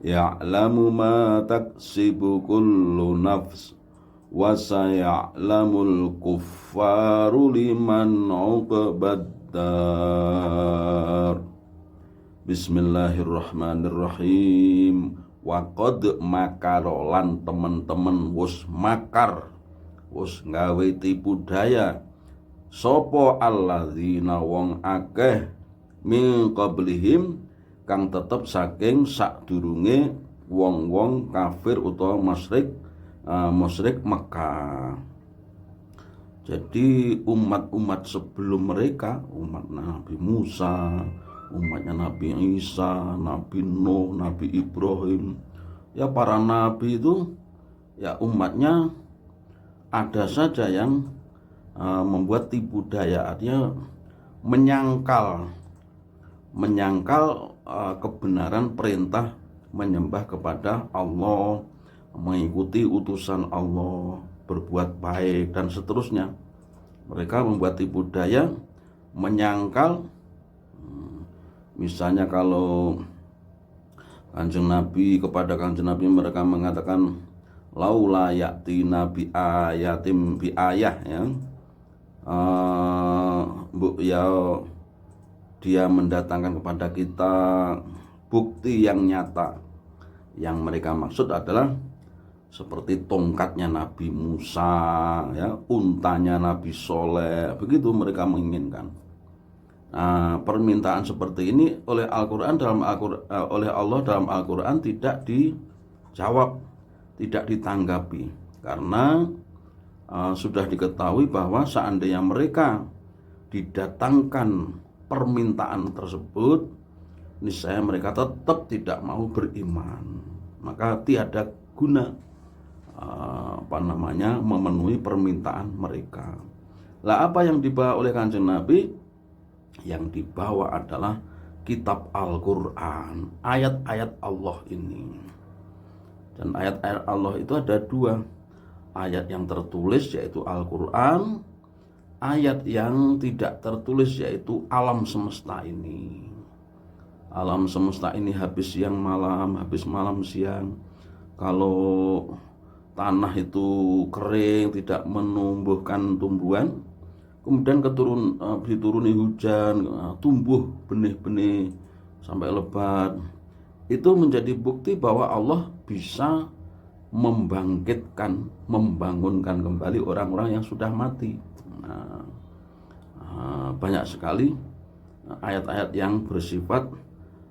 ya'lamu ma taksibu kullu nafs wa saya'lamul kuffaru liman 'uqbaddar. Bismillahirrahmanirrahim. Wa qad makarolan temen-temen wus makar, wus gawe tipu daya sapa alladzina wong akeh min qablihim kang tetep saking sadurunge wong-wong kafir utawa musyrik Mekah. Jadi umat-umat sebelum mereka, umat Nabi Musa, umatnya Nabi Isa, Nabi Nuh, Nabi Ibrahim, ya para nabi itu ya umatnya ada saja yang membuat tipu daya, artinya menyangkal kebenaran perintah menyembah kepada Allah, mengikuti utusan Allah, berbuat baik dan seterusnya. Mereka membuat tipu daya, menyangkal. Misalnya kalau Kanjeng Nabi, kepada Kanjeng Nabi mereka mengatakan laula ya'ti nabi ayatim bi ayah, ya. Ya dia mendatangkan kepada kita bukti yang nyata. Yang mereka maksud adalah seperti tongkatnya Nabi Musa, ya, untanya Nabi Soleh, begitu mereka menginginkan. Nah, permintaan seperti ini oleh oleh Allah dalam Al-Quran tidak dijawab, tidak ditanggapi, karena sudah diketahui bahwa seandainya mereka didatangkan permintaan tersebut, niscaya mereka tetap tidak mau beriman, maka tiada guna memenuhi permintaan mereka. Lah, apa yang dibawa oleh Kanjeng Nabi? Yang dibawa adalah kitab Al-Quran, ayat-ayat Allah ini. Dan ayat-ayat Allah itu ada dua, ayat yang tertulis yaitu Al-Quran, ayat yang tidak tertulis yaitu alam semesta ini. Alam semesta ini habis siang malam, habis malam siang. Kalau tanah itu kering, tidak menumbuhkan tumbuhan, kemudian dituruni hujan, tumbuh benih-benih sampai lebat. Itu menjadi bukti bahwa Allah bisa membangunkan kembali orang-orang yang sudah mati. Banyak sekali ayat-ayat yang bersifat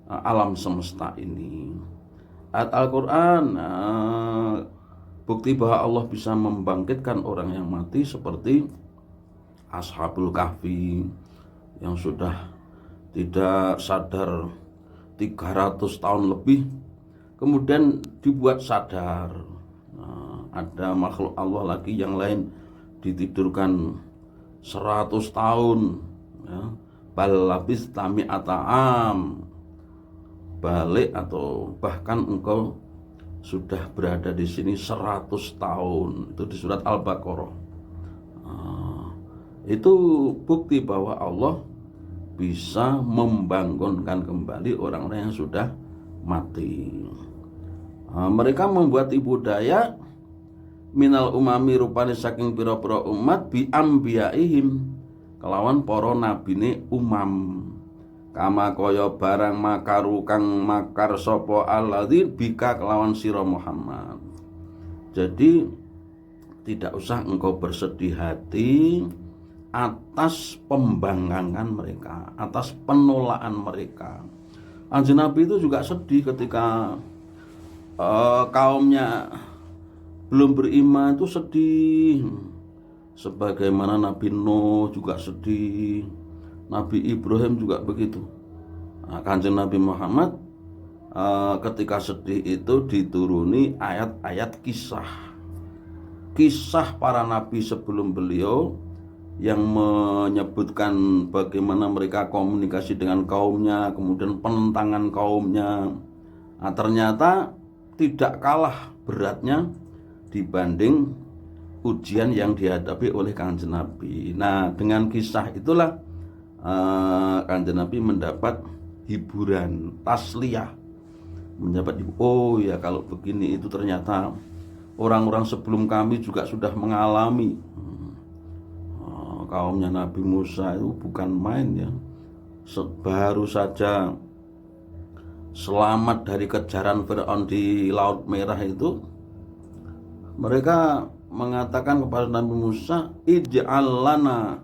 alam semesta ini. Ayat Al-Quran bukti bahwa Allah bisa membangkitkan orang yang mati seperti Ashabul Kahfi yang sudah tidak sadar 300 tahun lebih, kemudian dibuat sadar. Ada makhluk Allah lagi yang lain ditidurkan 100 tahun, ya. Bal labis tami ata'am, balik atau bahkan engkau sudah berada di sini 100 tahun. Itu di surat Al-Baqarah. Itu bukti bahwa Allah bisa membangunkan kembali orang-orang yang sudah mati. Mereka membuat tipu daya minal umami rupane saking pira-pira umat bi ambiyaihim kelawan para nabine umam, kama kaya barang makaru kang makar sapa alladzin bika kelawan sira Muhammad. Jadi tidak usah engkau bersedih hati atas pembangkangan mereka, atas penolakan mereka. Kanjeng Nabi itu juga sedih ketika kaumnya belum beriman, itu sedih. Sebagaimana Nabi Nuh juga sedih, Nabi Ibrahim juga begitu. Kanjeng Nabi Muhammad ketika sedih itu dituruni ayat-ayat kisah para nabi sebelum beliau yang menyebutkan bagaimana mereka komunikasi dengan kaumnya, kemudian penentangan kaumnya. Ternyata tidak kalah beratnya dibanding ujian yang dihadapi oleh Kanjeng Nabi. Nah, dengan kisah itulah Kanjeng Nabi mendapat hiburan, tasliyah, menjabat ibu. Oh ya, kalau begini itu ternyata orang-orang sebelum kami juga sudah mengalami. Kaumnya Nabi Musa itu bukan main ya. Baru saja selamat dari kejaran Fir'aun di Laut Merah itu, mereka mengatakan kepada Nabi Musa, ij'al lana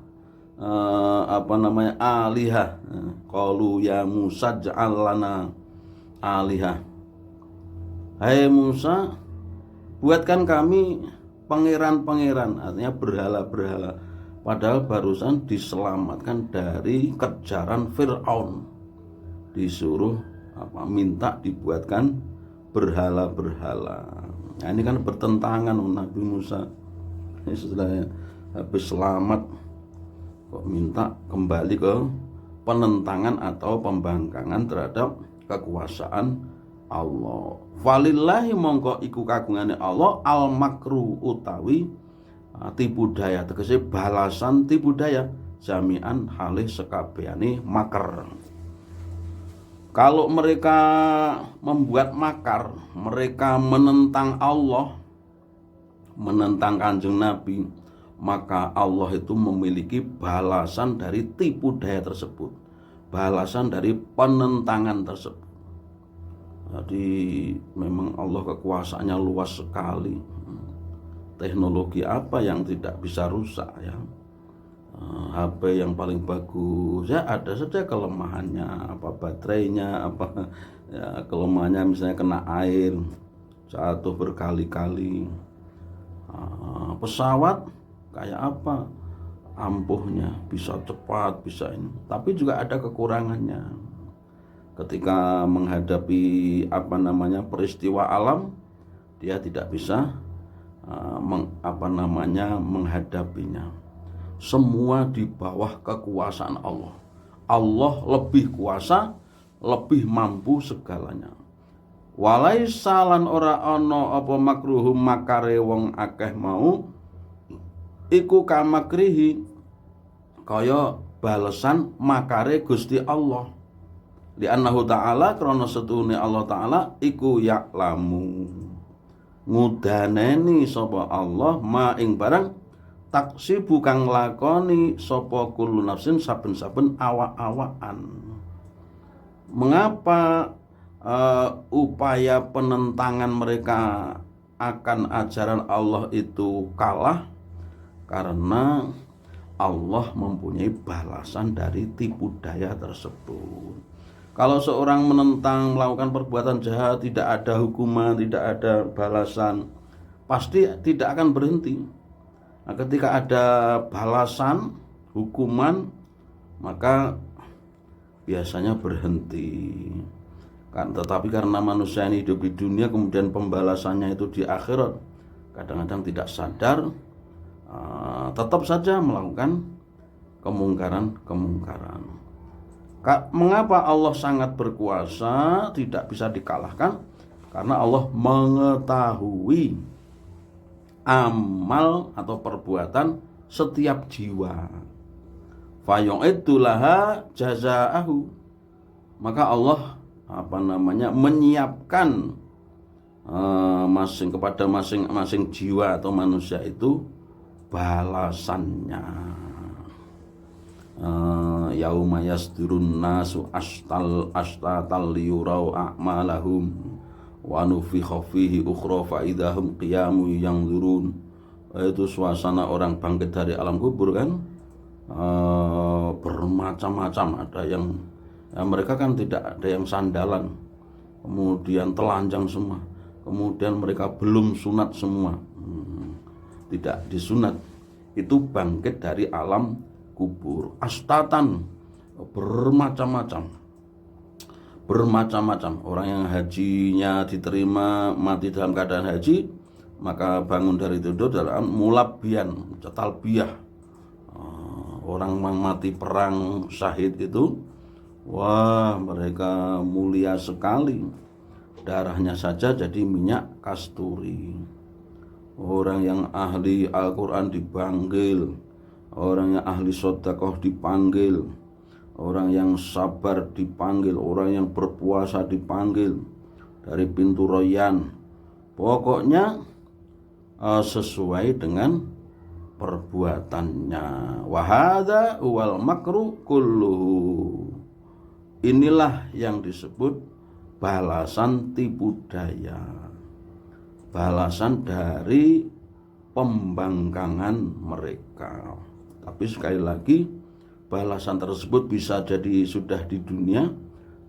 alihah. Qalu ya Musa ij'al lana alihah. Hai Musa, buatkan kami pangeran-pangeran, artinya berhala-berhala. Padahal barusan diselamatkan dari kejaran Fir'aun, disuruh minta dibuatkan berhala-berhala. Nah, ini kan bertentangan Nabi Musa. Setelah habis selamat kok minta kembali ke penentangan atau pembangkangan terhadap kekuasaan Allah. Walillahi mongko iku kagungane Allah al makru utawi tipu daya, tegese balasan tipu daya jami'an halih sekabehane makar. Kalau mereka membuat makar, mereka menentang Allah, menentang Kanjeng Nabi, maka Allah itu memiliki balasan dari tipu daya tersebut, balasan dari penentangan tersebut. Jadi memang Allah kekuasaannya luas sekali. Teknologi apa yang tidak bisa rusak ya? HP yang paling bagus ya ada saja kelemahannya, apa baterainya, apa ya, kelemahannya misalnya kena air, jatuh berkali-kali. Pesawat kayak apa, ampuhnya bisa cepat, bisa ini, tapi juga ada kekurangannya. Ketika menghadapi peristiwa alam, dia tidak bisa menghadapinya. Semua di bawah kekuasaan Allah. Allah lebih kuasa, lebih mampu segalanya. Walaisa lan ora ana apa makruhum makare wong akeh mau iku kamakrihi kaya balesan makare Gusti Allah. Li annahu ta'ala krana setune Allah taala iku ya'lamu ngudaneni sapa Allah ma ing barang taksibu kang lakoni sapa kullu nafsin saben-saben awak-awakan. Mengapa upaya penentangan mereka akan ajaran Allah itu kalah? Karena Allah mempunyai balasan dari tipu daya tersebut. Kalau seorang menentang, melakukan perbuatan jahat, tidak ada hukuman, tidak ada balasan, pasti tidak akan berhenti. Nah, ketika ada balasan, hukuman, maka biasanya berhenti. Tetapi karena manusia ini hidup di dunia, kemudian pembalasannya itu di akhirat, kadang-kadang tidak sadar, tetap saja melakukan kemungkaran. Mengapa Allah sangat berkuasa, tidak bisa dikalahkan? Karena Allah mengetahui amal atau perbuatan setiap jiwa. Fayu'idulaha jazaahu. Maka Allah menyiapkan kepada masing-masing jiwa atau manusia itu balasannya. Yauma yasdurun nasu ashtatal liyurau a'malahum wa nufikha fihi ukhra fa idahum qiyamun yanzurun. Itu suasana orang bangkit dari alam kubur kan, bermacam-macam. Ada yang mereka kan tidak ada yang sandalan, kemudian telanjang semua, kemudian mereka belum sunat semua, tidak disunat. Itu bangkit dari alam kubur, astatan, bermacam-macam. Orang yang hajinya diterima, mati dalam keadaan haji, maka bangun dari tidur dalam mulabbian, talbiyah. Orang mati perang syahid itu, wah mereka mulia sekali, darahnya saja jadi minyak kasturi. Orang yang ahli Al-Quran dipanggil, orang yang ahli sedekah dipanggil, orang yang sabar dipanggil, orang yang berpuasa dipanggil, dari pintu royan. Pokoknya sesuai dengan perbuatannya. Wa hadza wal makru kulluhu. Inilah yang disebut balasan tipu daya, balasan dari pembangkangan mereka. Tapi sekali lagi, balasan tersebut bisa jadi sudah di dunia,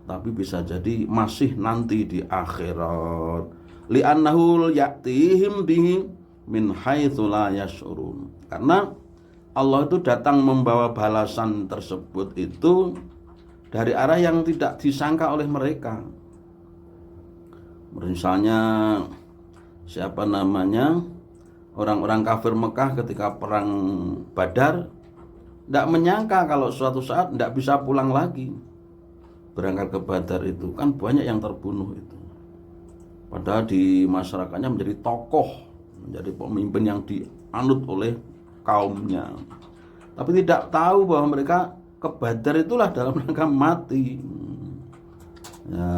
tapi bisa jadi masih nanti di akhirat. Li'annahu ya'tihim bihi min haitsu la yash'urun. Karena Allah itu datang membawa balasan tersebut itu dari arah yang tidak disangka oleh mereka. Misalnya siapa namanya, orang-orang kafir Mekah ketika perang Badar tidak menyangka kalau suatu saat tidak bisa pulang lagi. Berangkat ke Badar itu kan banyak yang terbunuh itu. Padahal di masyarakatnya menjadi tokoh, menjadi pemimpin yang dianut oleh kaumnya. Tapi tidak tahu bahwa mereka ke Badar itulah dalam rangka mati. Ya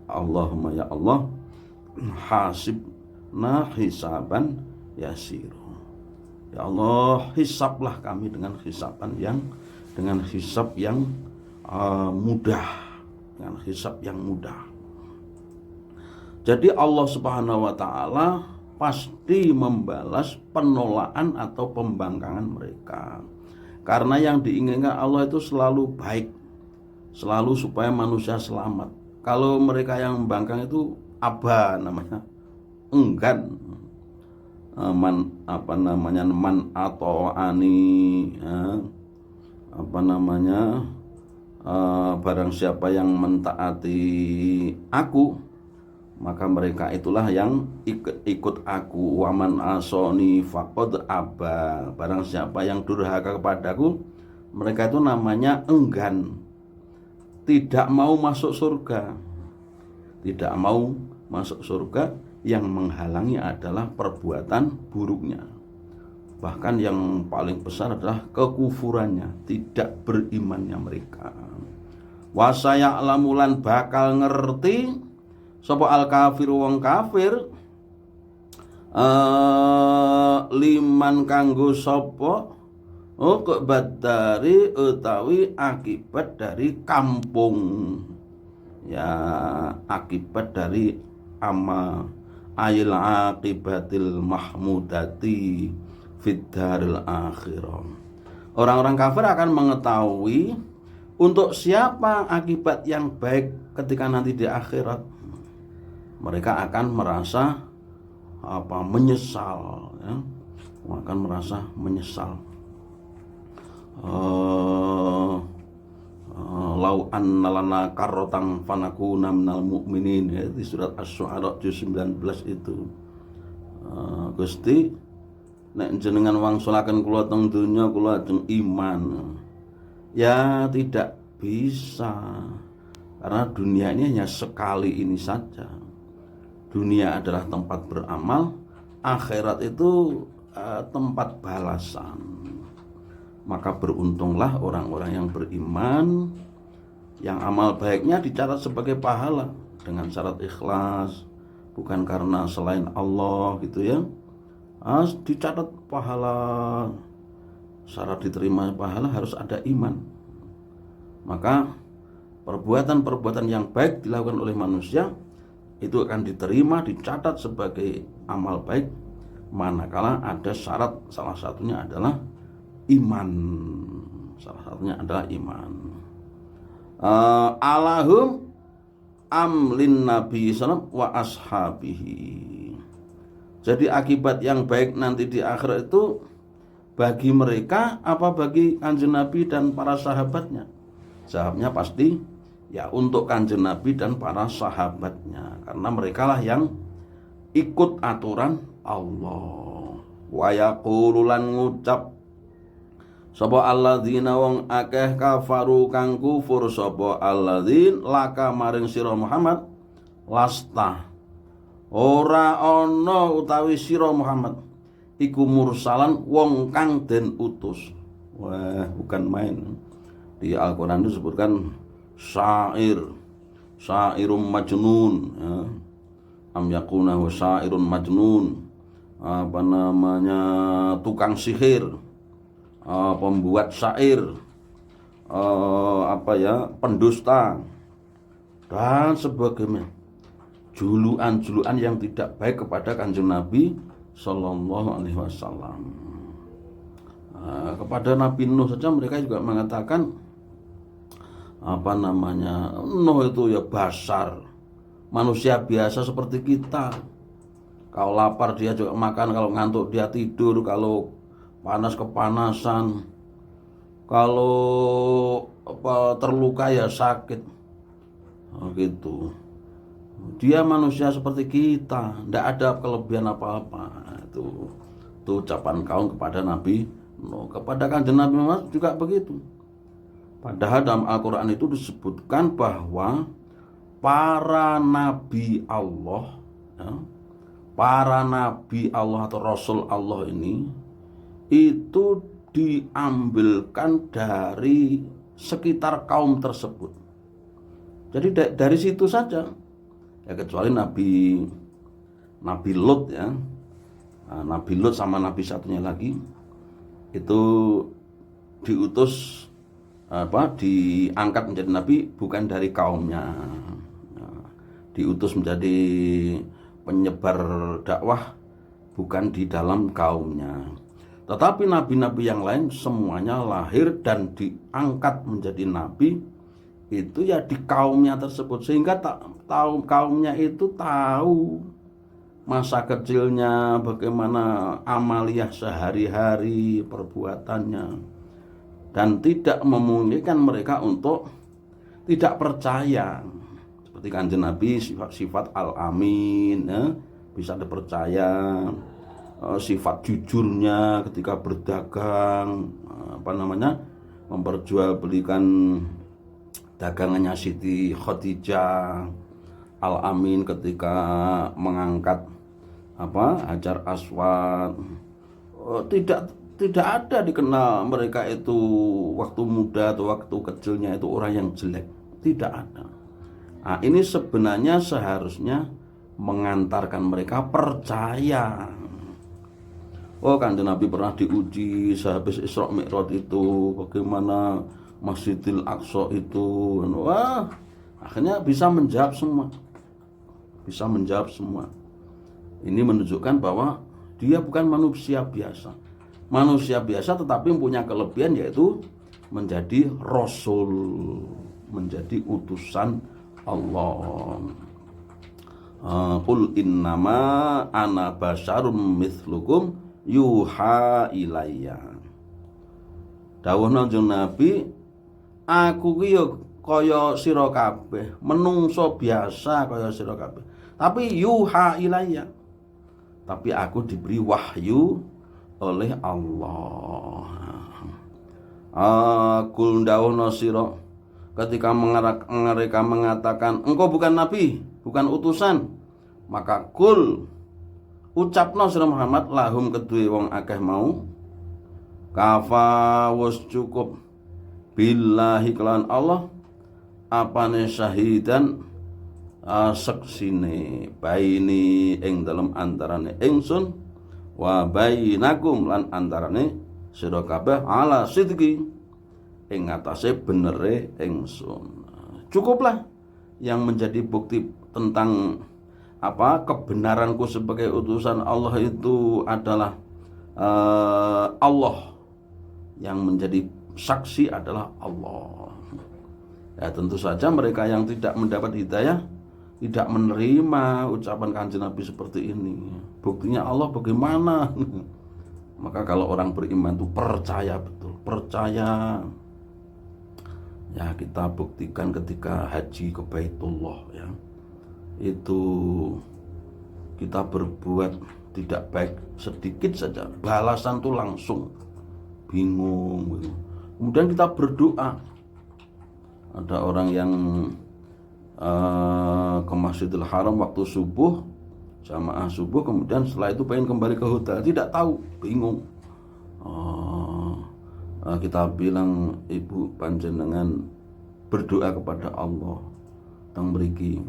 Allahumma ya Allah, hasibna hisaban yasir. Ya Allah, hisablah kami dengan hisab yang mudah, dengan hisab yang mudah. Jadi Allah Subhanahu wa taala pasti membalas penolakan atau pembangkangan mereka. Karena yang diinginkan Allah itu selalu baik, selalu supaya manusia selamat. Kalau mereka yang membangkang itu namanya enggan. Man atau ani, barang siapa yang mentaati aku, maka mereka itulah yang ikut aku. Waman asoni faqad aba, barang siapa yang durhaka kepadaku, mereka itu namanya enggan, tidak mau masuk surga. Tidak mau masuk surga, yang menghalangi adalah perbuatan buruknya. Bahkan yang paling besar adalah kekufurannya, tidak berimannya mereka. Wa saya'lamulan bakal ngerti sapa al kafir wong kafir, liman kanggo sapa uqbat dari utawi akibat dari kampung. Ya, akibat dari ayil akibatil mahmudati fid daril akhirah. Orang-orang kafir akan mengetahui untuk siapa akibat yang baik ketika nanti di akhirat. Mereka akan merasa menyesal, ya. Akan merasa menyesal. Lau anna lana karrotang fanakuna minal mu'minin, ya, di surat Asy-Syu'ara juz 19 itu. Gusti, nek jenengan wangsulaken kula teng donya kula ajeng iman. Ya tidak bisa. Karena dunia ini hanya sekali ini saja. Dunia adalah tempat beramal, akhirat itu tempat balasan. Maka beruntunglah orang-orang yang beriman, yang amal baiknya dicatat sebagai pahala dengan syarat ikhlas, bukan karena selain Allah gitu ya. Dicatat pahala. Syarat diterima pahala harus ada iman. Maka perbuatan-perbuatan yang baik dilakukan oleh manusia itu akan diterima, dicatat sebagai amal baik manakala ada syarat, salah satunya adalah iman. Salah satunya adalah iman. Alahum amlin nabi sallam wa ashabihi. Jadi akibat yang baik nanti di akhirat itu bagi mereka apa bagi Kanjeng Nabi dan para sahabatnya? Jawabnya pasti ya untuk Kanjeng Nabi dan para sahabatnya, karena merekalah yang ikut aturan Allah. Wa yaqululan ngucap sapa alladzina wong akeh kafaru kang kufur sapa alladzin laka maring sira Muhammad lasta ora ana utawi sira Muhammad iku mursalan wong kang den utus. Wah, bukan main. Di Al-Qur'an disebutkan syair, sairum majnun, ya. Am yakunahu sairun majnun, apa namanya, tukang sihir, pembuat syair, pendusta dan sebagainya, julukan-julukan yang tidak baik kepada Kanjeng Nabi Sallallahu Alaihi Wasallam. Kepada Nabi Nuh saja mereka juga mengatakan Nuh itu ya basar, manusia biasa seperti kita. Kalau lapar dia juga makan, kalau ngantuk dia tidur, kalau panas kepanasan, kalau terluka ya sakit. Gitu. Dia manusia seperti kita, tidak ada kelebihan apa-apa. Itu ucapan kaum kepada Nabi Nuh. Kepada Kanjeng Nabi Muhammad juga begitu. Padahal dalam Al-Quran itu disebutkan bahwa para nabi Allah, ya, para nabi Allah atau Rasul Allah ini itu diambilkan dari sekitar kaum tersebut. Jadi dari situ saja, ya, kecuali Nabi Lut, ya. Nabi Lut sama Nabi satunya lagi itu diutus diangkat menjadi nabi bukan dari kaumnya, diutus menjadi penyebar dakwah bukan di dalam kaumnya. Tetapi nabi-nabi yang lain semuanya lahir dan diangkat menjadi nabi itu ya di kaumnya tersebut, sehingga kaumnya itu tahu masa kecilnya, bagaimana amaliyah sehari-hari, perbuatannya, dan tidak memungkinkan mereka untuk tidak percaya. Seperti Kanjeng Nabi, sifat al-amin, ya, bisa dipercaya. Sifat jujurnya ketika berdagang, memperjualbelikan dagangannya Siti Khadijah, al-amin ketika mengangkat Hajar Aswad. Tidak ada dikenal mereka itu waktu muda atau waktu kecilnya itu orang yang jelek. Tidak ada. Nah, ini sebenarnya seharusnya mengantarkan mereka percaya. Kanjeng Nabi pernah diuji sehabis Isra Mi'raj itu, bagaimana Masjidil Aqsa itu. Akhirnya bisa menjawab semua. Ini menunjukkan bahwa dia bukan manusia biasa. Manusia biasa tetapi punya kelebihan, yaitu menjadi rasul, menjadi utusan Allah. Qul innama ana basyarum mithlukum yuha ilayya. Dawuh Kanjeng Nabi, aku ki ya kaya sira kabeh, menungso biasa kaya sira kabeh. Tapi yuha ilayya. Tapi aku diberi wahyu oleh Allah. Kul dawuhna sira, ketika mereka mengatakan engkau bukan nabi, bukan utusan, maka kul ucapna sira Muhammad lahum kedue wong akeh mau, kafa wis cukup billahi kelan Allah apane syahidan saksine baini ing dalem antarane ingsun wa bainakum lan antarane sira kabeh ala sidqi ing atase benere ingsun. Cukuplah yang menjadi bukti tentang kebenaranku sebagai utusan Allah itu adalah Allah, yang menjadi saksi adalah Allah. Ya, tentu saja mereka yang tidak mendapat hidayah tidak menerima ucapan Kanjeng Nabi seperti ini. Buktinya Allah bagaimana? Maka kalau orang beriman itu percaya betul, percaya. Ya, kita buktikan ketika haji ke Baitullah, ya. Itu kita berbuat tidak baik sedikit saja, balasan tuh langsung bingung gitu. Kemudian kita berdoa. Ada orang yang ke Masjidil Haram waktu subuh, jamaah subuh, kemudian setelah itu pengen kembali ke hotel, tidak tahu, bingung. Kita bilang, ibu panjenengan berdoa kepada Allah, teng mriki.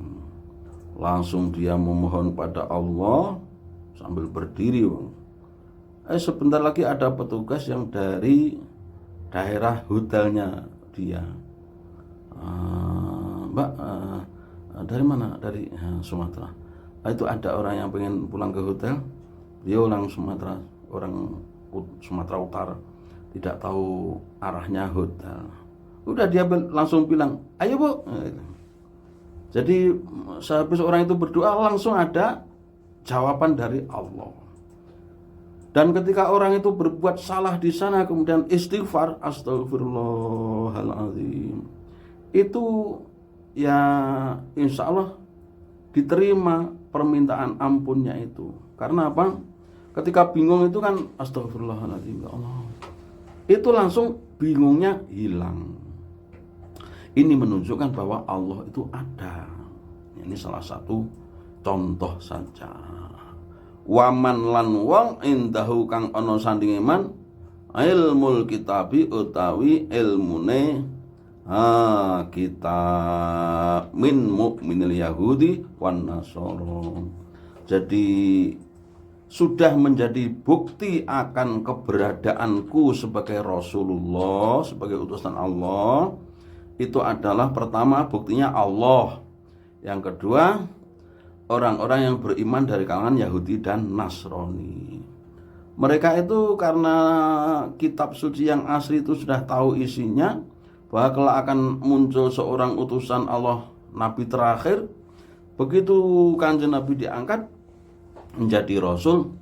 Langsung dia memohon pada Allah sambil berdiri. Sebentar lagi ada petugas yang dari daerah hotelnya dia. Mbak, dari mana? Dari Sumatera. Itu ada orang yang pengen pulang ke hotel. Dia orang Sumatera, Utara, tidak tahu arahnya hotel. Udah dia langsung bilang, ayo Bu. Jadi sehabis orang itu berdoa langsung ada jawaban dari Allah. Dan ketika orang itu berbuat salah di sana kemudian istighfar, astagfirullahaladzim, itu ya insya Allah diterima permintaan ampunnya itu. Karena apa? Ketika bingung itu kan astagfirullahaladzim, ya Allah, itu langsung bingungnya hilang. Ini menunjukkan bahwa Allah itu ada. Ini salah satu contoh saja. Waman lan wong indahu kang ana sandinge man ilmul kitabi utawi ilmune kitab min mukminil yahudi wan nasara. Jadi sudah menjadi bukti akan keberadaanku sebagai Rasulullah, sebagai utusan Allah. Itu adalah pertama buktinya Allah. Yang kedua, orang-orang yang beriman dari kalangan Yahudi dan Nasrani. Mereka itu karena kitab suci yang asli itu sudah tahu isinya, bahwa kelak akan muncul seorang utusan Allah, Nabi terakhir. Begitu Kanjeng Nabi diangkat menjadi Rasul,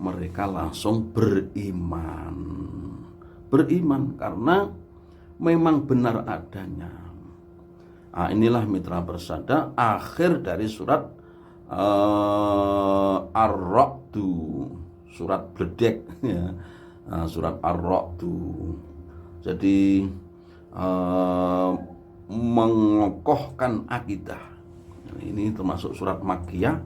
mereka langsung beriman. Beriman karena memang benar adanya. Inilah mitra bersada akhir dari surat Ar-Ra'du, surat bledek ya. Surat Ar-Ra'du. Jadi mengokohkan akidah. Ini termasuk surat Makkiyah.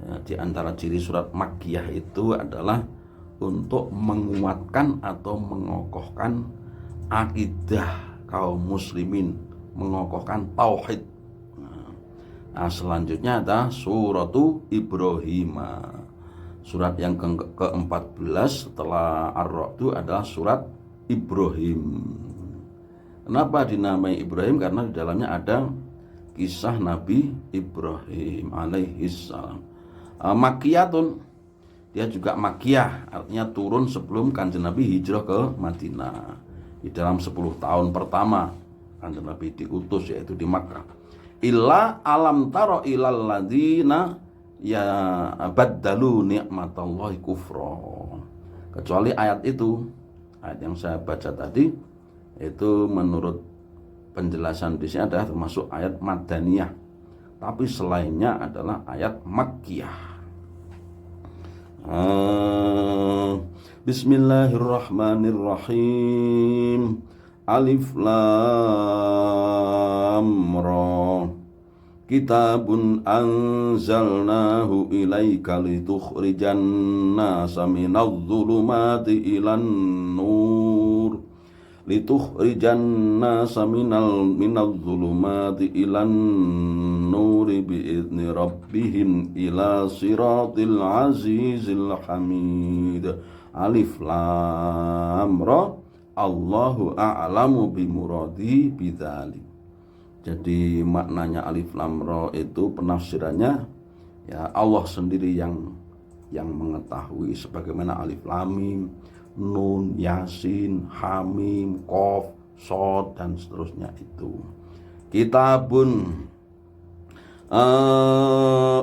Ya, di antara ciri surat Makkiyah itu adalah untuk menguatkan atau mengokohkan akidah kaum muslimin, mengokohkan tauhid. Nah, selanjutnya ada suratu Ibrahim. Surat yang ke-14 setelah Ar-Ra'du adalah surat Ibrahim. Kenapa dinamai Ibrahim? Karena di dalamnya ada kisah Nabi Ibrahim alaihissalam. Makkiyatun, dia juga Makkiyah, artinya turun sebelum Kanjeng Nabi hijrah ke Madinah. Di dalam 10 tahun pertama Kanjeng Nabi diutus, yaitu di Makkah. Illa alam taro ilal ladina ya baddalu ni'matallahi kufra. Kecuali ayat itu, ayat yang saya baca tadi, itu menurut penjelasan di sini adalah termasuk ayat Madaniyah. Tapi selainnya adalah ayat Makkiyah. Bismillahirrahmanirrahim. Alif lam ra. Kitabun anzalnahu ilaika litukhrijan nasa minadh-dhulumati ilan nur. Litukhrijan nasa minadh-dhulumati ilan nuri bi'izni rabbihim ila siratil azizil hamid. Alif lam ra. Allahu a'lamu bimuradi bidzalik. Jadi maknanya alif lam ra itu penafsirannya ya Allah sendiri yang mengetahui, sebagaimana alif lam mim, nun, yasin, hamim, qaf, shad dan seterusnya itu. Kitabun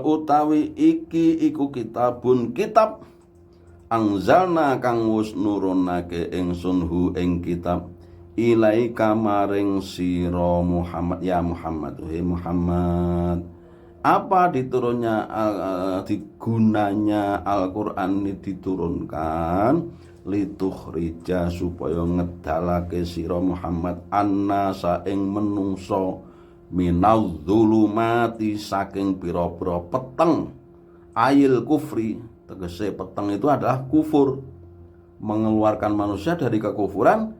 utawi iki iku kitabun kitab angzalna kang wus nurunake ingsun hu ing kitab ilaika maring sira Muhammad, ya Muhammad, he Muhammad. Apa diturunnya digunanya Al-Qur'an ini diturunkan litukhrija supaya ngedalake sira Muhammad annasa ing menungso minadh-dhulumati saking pira-pira peteng ayil kufri. Tegese peteng itu adalah kufur, mengeluarkan manusia dari kekufuran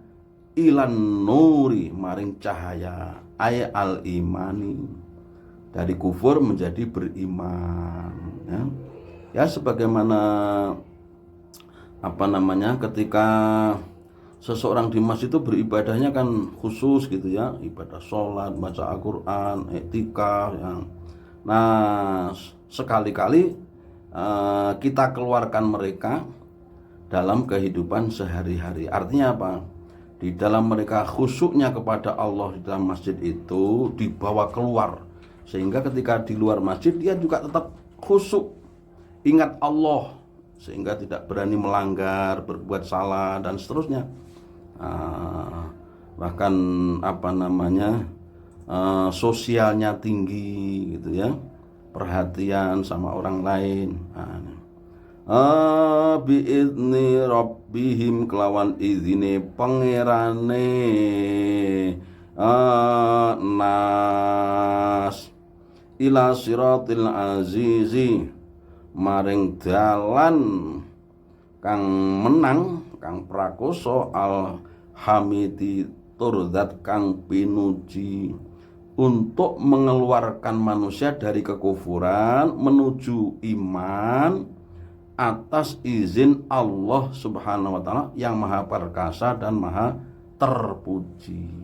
ilan nuri maring cahaya ay al imani. dari kufur menjadi beriman, ya. Ya sebagaimana ketika seseorang di masjid itu beribadahnya kan khusus gitu ya, ibadah sholat, baca Al-Quran, etika ya. Nah sekali-kali kita keluarkan mereka dalam kehidupan sehari-hari. Artinya apa? Di dalam mereka khusyuknya kepada Allah di dalam masjid itu dibawa keluar, sehingga ketika di luar masjid dia juga tetap khusyuk, ingat Allah, sehingga tidak berani melanggar, berbuat salah dan seterusnya. Bahkan sosialnya tinggi gitu ya, perhatian sama orang lain. Biizni rabbihim, kelawan izine pangerane nas ila siratil azizi, maring dalan kang menang, kang prakoso, al hamidi turzat kang pinuji, untuk mengeluarkan manusia dari kekufuran menuju iman atas izin Allah Subhanahu wa taala yang maha perkasa dan maha terpuji.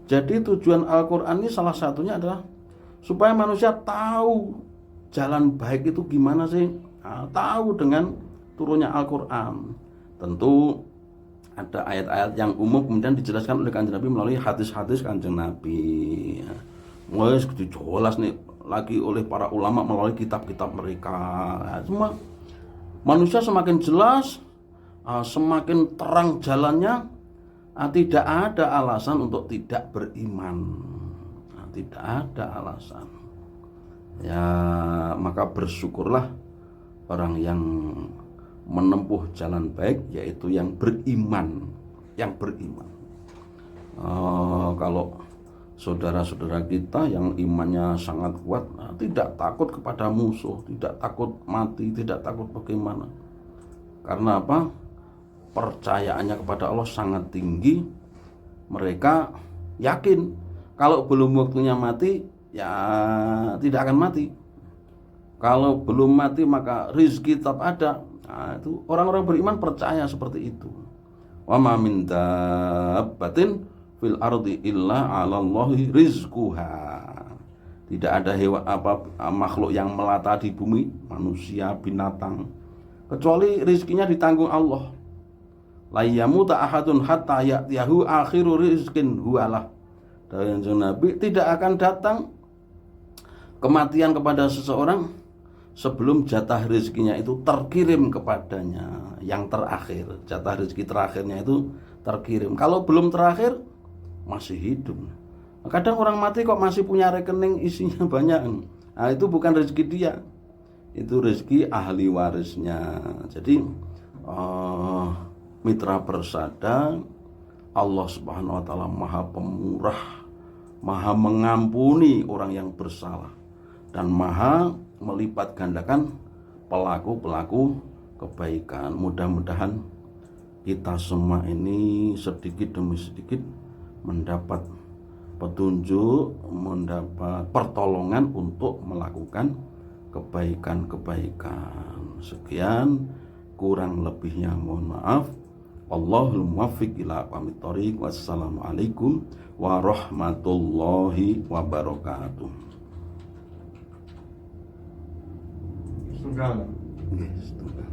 Jadi tujuan Al-Qur'an ini salah satunya adalah supaya manusia tahu jalan baik itu gimana sih. Tahu dengan turunnya Al-Qur'an. Tentu ada ayat-ayat yang umum kemudian dijelaskan oleh Kanjeng Nabi melalui hadis-hadis Kanjeng Nabi. Mulai jelas nih lagi oleh para ulama melalui kitab-kitab mereka. Semua manusia semakin jelas, semakin terang jalannya, tidak ada alasan untuk tidak beriman. Tidak ada alasan. Ya, maka bersyukurlah orang yang menempuh jalan baik, yaitu yang beriman, kalau saudara-saudara kita yang imannya sangat kuat, tidak takut kepada musuh, tidak takut mati, tidak takut bagaimana. Karena apa? Percayaannya kepada Allah sangat tinggi. Mereka yakin kalau belum waktunya mati, ya tidak akan mati. Kalau belum mati maka rizki tetap ada. Nah, itu orang-orang beriman percaya seperti itu. Wa ma min dabbatin fil ardi illa 'alallahi rizquha. Tidak ada makhluk yang melata di bumi, manusia, binatang, kecuali rizkinya ditanggung Allah. La yamuta ahadun hatta ya'tiyahu akhiru rizqin huwalah. Dan Nabi, tidak akan datang kematian kepada seseorang sebelum jatah rezekinya itu terkirim kepadanya yang terakhir. Jatah rezeki terakhirnya itu terkirim. Kalau belum terakhir masih hidup. Kadang orang mati kok masih punya rekening isinya banyak. Nah, itu bukan rezeki dia, itu rezeki ahli warisnya. Jadi mitra persada, Allah Subhanahu wa taala maha pemurah, maha mengampuni orang yang bersalah, dan maha melipat gandakan pelaku-pelaku kebaikan. Mudah-mudahan kita semua ini sedikit demi sedikit mendapat petunjuk, mendapat pertolongan untuk melakukan kebaikan-kebaikan. Sekian, kurang lebihnya mohon maaf. Allahul muwaffiq ila aqwamit thoriq. Wassalamualaikum warahmatullahi wabarakatuh. Setunggal. Nggih, setunggal.